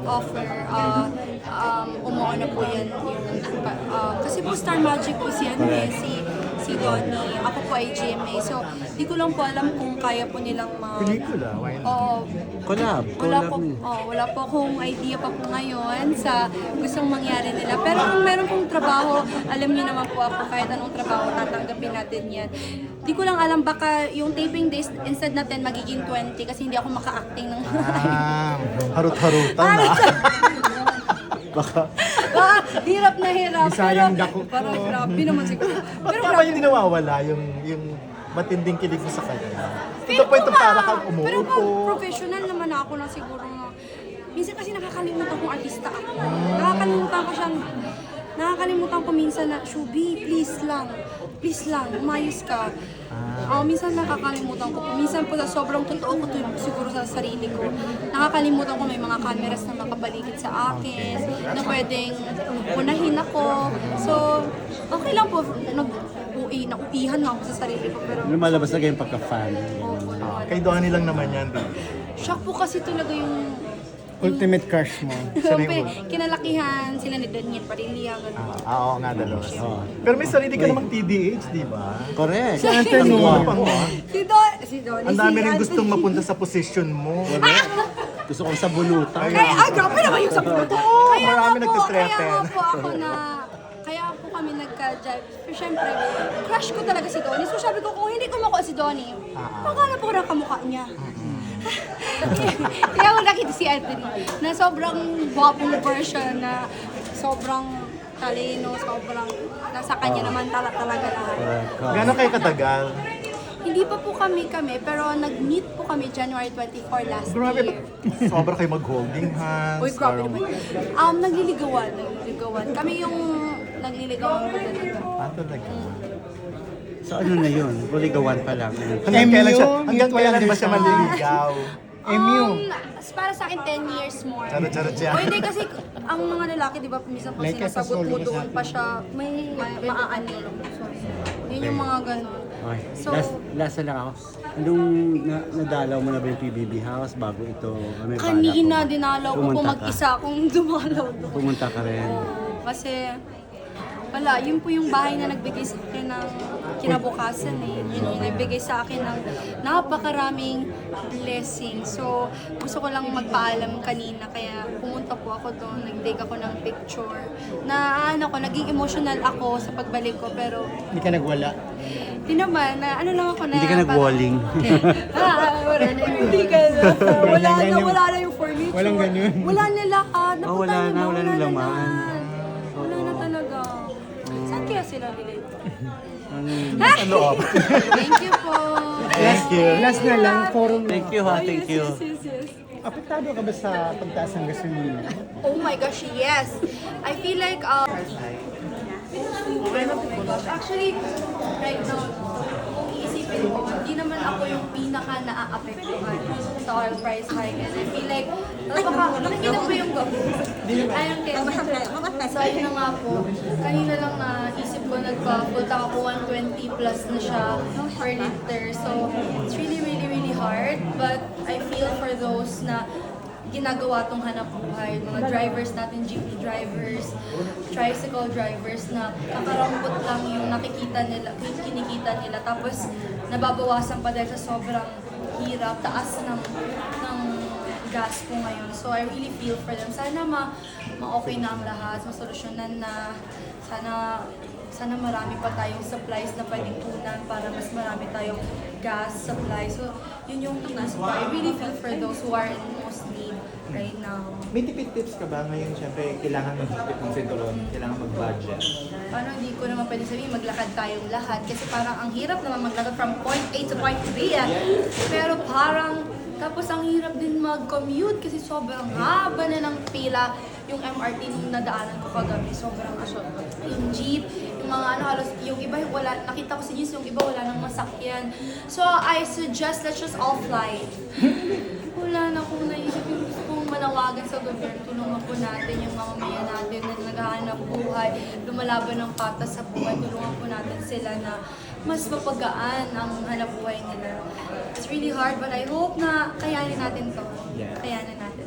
nag-offer, umuo na po yan kasi po Star Magic po siya si Donnie. Ako po ay GMA. So, di ko lang po alam kung kaya po nilang Pelikula, why not? Oo. Collab. Wala po akong idea pa po ngayon sa gustong mangyari nila. Pero kung meron pong trabaho, alam niyo naman po ako, kahit anong trabaho, tatanggapin natin yan. Di ko lang alam, baka yung taping days, instead natin magiging 20 kasi hindi ako maka-acting ng Harut-harutan na. Baka. hirap na hirap. Bisayang dako. Parang grabe naman siguro. Pero naman yung nawawala, yung matinding kilig mo sa kanya. Ito po itong para kang Pero umuupo. professional naman ako na siguro na. Minsan kasi nakakalimutan kong artista ako. Nakakalimutan ko minsan na, Shubi, please lang, umayos ka. Minsan nakakalimutan ko. Minsan po sa sobrang totoo ko siguro sa sarili ko. Nakakalimutan ko may mga cameras na nakabaligid sa akin, na pwedeng unahin ako. So, okay lang po, nauihan nga ako sa sarili ko. Pero Lumalabas na yung pagka-fan. Kay Donnie lang naman yan, di. shock po kasi talaga yung Ultimate crush mo. kinalakihan sila ni Daniel Padilla. Oo nga, dalawa. Pero may sarili ka namang TDH, di ba? Correct. Si Anthony. Si Donnie. Ang dami rin gustong mapunta sa posisyon mo. Gusto kong sabulutan. Grabe naman yung sabi ko. Marami nagtitreten. Kaya nga po ako kaya po kami nagka-jive. Pero syempre, crush ko talaga si Donnie. So sabi ko, kung hindi ko makuha si Donnie, maghanap ko na kamukha niya. Kaya ako nakita si Anthony na sobrang gwapong version, na sobrang talino, sobrang nasa kanya naman talaga lahat. Gano'n kayo katagal? Hindi pa po kami, pero nag-meet po kami January 24 last Grabe, year. sobra kayo mag-holding hands. Uy, grabe or- naman. Nagliligawan. Kami yung nagliligawan po talaga. Talaga. So ano na yun? Buligawan pa lang. Hanggang kailan ba siya maliligaw? Para sa akin, 10 years more. Charot siya. O hindi kasi, ang mga lalaki, di ba, minsan pag Like sinasagot mo kasasolo ka doon sa pa siya, may maaanyo. So, yun yung mga ganun. Okay. So, last na lang ako. Anong nadalaw mo na ba yung PBB House bago ito? May balak kanina mo? dinalaw ko Pumunta kung ka? mag-isa akong dumalaw doon. Pumunta ka rin. Kasi, wala, yun po yung bahay na nagbigay sa akin ng kinabukasan eh. Yun yung nagbigay sa akin ng napakaraming blessing. So, gusto ko lang magpaalam kanina, kaya pumunta po ako doon, nag-take ako ng picture. Na naging emotional ako sa pagbalik ko, pero Hindi ka nagwala. di naman, na lang ako na... Hindi ka nag-walling. Hindi ka na. Wala na yung furniture. Walang ganun. Wala na lahat. Wala na laman. Wala na talaga. Saan kaya sila nilito? Sa loob. Thank you po. Thank you. Last na lang, forum. Thank you ha, thank you. Yes. Apektado ka ba sa pagtaas ng gasolina? Oh my gosh, yes. I feel like, oh my gosh, actually, right now, kung iisipin ko, hindi naman ako yung pinaka naaapektuhan sa oil price hike. And I feel like, nakikita po yung ayun kayo. So, ayun na nga po. Kanina lang naisip ko, nagpa-full tank ako, 120 plus na siya per liter. So, it's really, really, really hard. But I feel for those na ginagawa tong hanap buhay, mga drivers natin, jeepney drivers, tricycle drivers na kakarampot lang yung nakikita nila, kinikita nila, tapos nababawasan pa dahil sa sobrang hirap, taas ng gas po ngayon. So I really feel for them. Sana ma-okay na ang lahat, masolusyonan na, sana marami pa tayong supplies na pwedeng tunan para mas marami tayong gas supply. So, yun yung inisip ko. I really feel for those who are in most need right now. May tipid tips ka ba ngayon? Siyempre, kailangan mag-tipid ng sinturon, kailangan mag-budget. Parang hindi ko naman pwede sabihin maglakad tayong lahat kasi parang ang hirap naman maglakad from point A to point B. Pero parang tapos ang hirap din mag-commute kasi sobrang haba na ng pila. Yung MRT nung nadaanan ko kagabi, sobrang yung jeep, yung mga halos, yung iba wala, nakita ko sa news, yung iba wala nang masakyan. So I suggest let's just all fly. Wala na akong naisip, yung gusto kong manawagan sa gobyerno, tulungan po natin yung mamamayan natin na naghahanap buhay, lumalaban ng patas sa buhay, tulungan po natin sila na mas mapagaan ang hanap buhay nila. It's really hard, but I hope na kayanin natin to. Yeah. Kayanin natin.